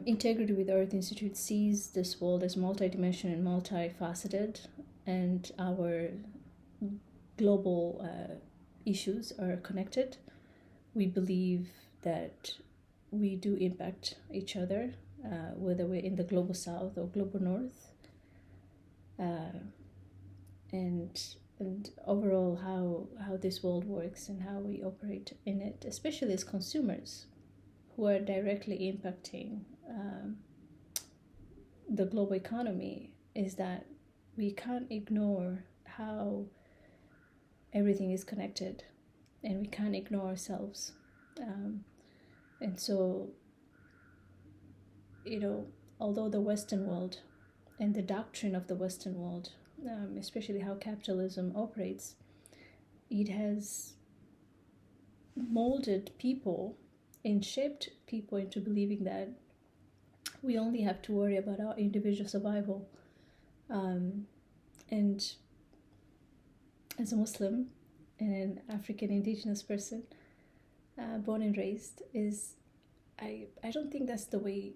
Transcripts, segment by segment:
Integrity with Earth Institute sees this world as multidimensional and multifaceted, and our global issues are connected. We believe that we do impact each other, whether we're in the global south or global north, and overall how this world works and how we operate in it, especially as consumers who are directly impacting the global economy, is that we can't ignore how everything is connected, and we can't ignore ourselves. And so, although the Western world and the doctrine of the Western world, especially how capitalism operates, it has molded people and shaped people into believing that we only have to worry about our individual survival. And as a Muslim and an African indigenous person, born and raised, I don't think that's the way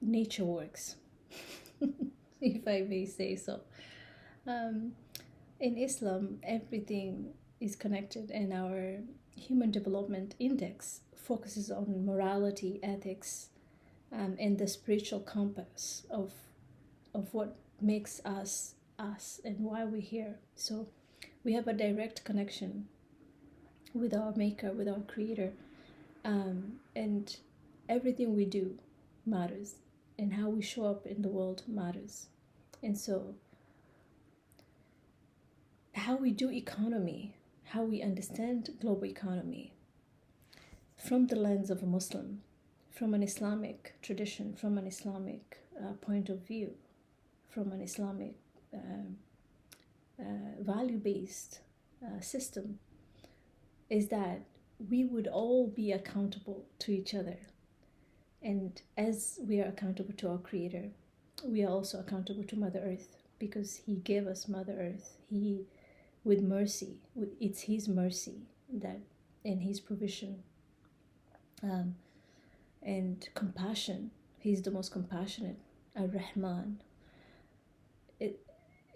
nature works, if I may say so. In Islam, everything is connected, and our Human Development Index focuses on morality, ethics, and the spiritual compass of what makes us us and why we're here. So we have a direct connection with our maker, with our creator, and everything we do matters, and how we show up in the world matters. And so how we do economy, how we understand global economy from the lens of a Muslim, from an Islamic tradition, from an Islamic point of view, from an Islamic value-based system, is that we would all be accountable to each other. And as we are accountable to our Creator, we are also accountable to Mother Earth, because He gave us Mother Earth. He, with mercy, it's His mercy that, and His provision, and compassion. He's the most compassionate, Ar-Rahman.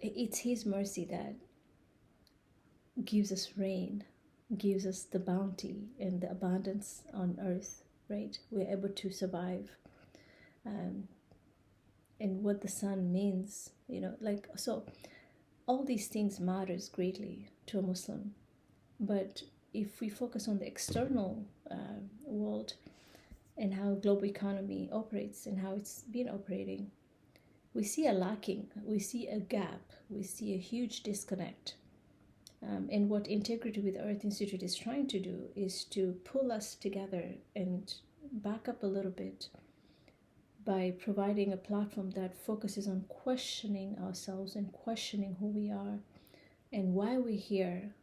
It's His mercy that gives us rain, gives us the bounty and the abundance on earth, right? We're able to survive. And what the sun means, so all these things matters greatly to a Muslim. But if we focus on the external world and how global economy operates and how it's been operating, we see a lacking, we see a gap, we see a huge disconnect. And what Integrity with Earth Institute is trying to do is to pull us together and back up a little bit by providing a platform that focuses on questioning ourselves and questioning who we are and why we're here,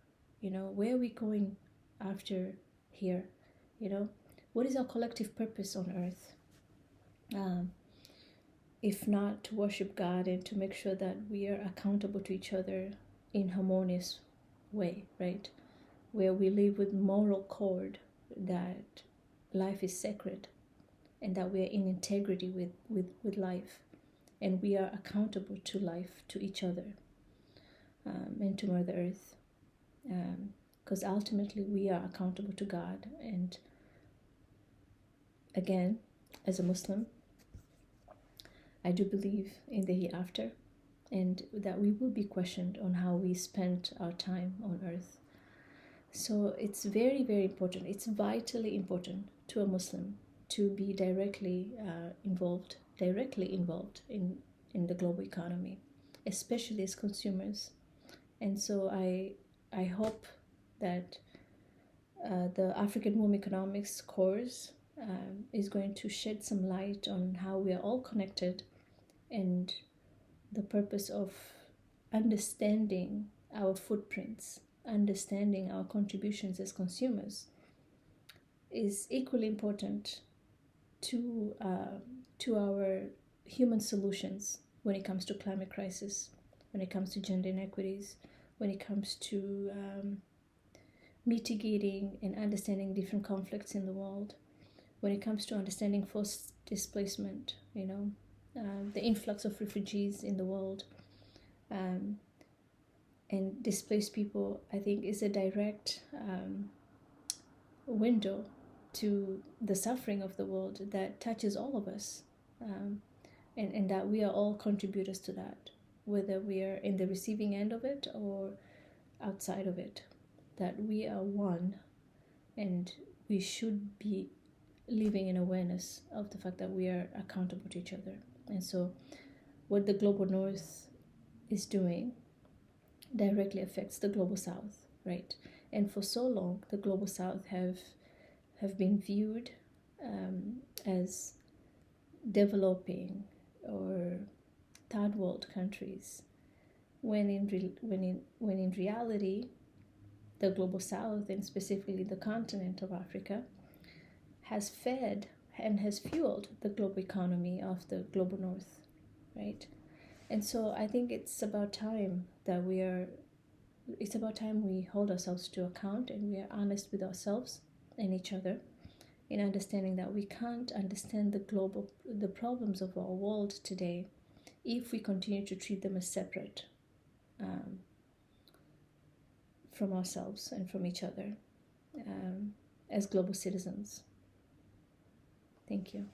where are we going after here, what is our collective purpose on earth, if not to worship God and to make sure that we are accountable to each other in harmonious way, right, where we live with moral code that life is sacred and that we are in integrity with life, and we are accountable to life, to each other, and to Mother Earth, because ultimately we are accountable to God. And again, as a Muslim, I do believe in the hereafter, and that we will be questioned on how we spent our time on earth. So it's very, very important. It's vitally important to a Muslim to be directly involved in the global economy, especially as consumers. And so I hope that the African Womb Economics course is going to shed some light on how we are all connected, and the purpose of understanding our footprints, understanding our contributions as consumers, is equally important to our human solutions when it comes to climate crisis, when it comes to gender inequities, when it comes to mitigating and understanding different conflicts in the world, when it comes to understanding forced displacement, the influx of refugees in the world, and displaced people, I think is a direct window to the suffering of the world that touches all of us, and that we are all contributors to that, whether we are in the receiving end of it or outside of it, that we are one, and we should be living in awareness of the fact that we are accountable to each other. And so what the global north is doing directly affects the global south, right? And for so long the global south have been viewed as developing or third world countries, when in reality the global south, and specifically the continent of Africa, has fed and has fueled the global economy of the global north, right? And so I think it's about time we hold ourselves to account, and we are honest with ourselves and each other, in understanding that we can't understand the problems of our world today if we continue to treat them as separate from ourselves and from each other, as global citizens. Thank you.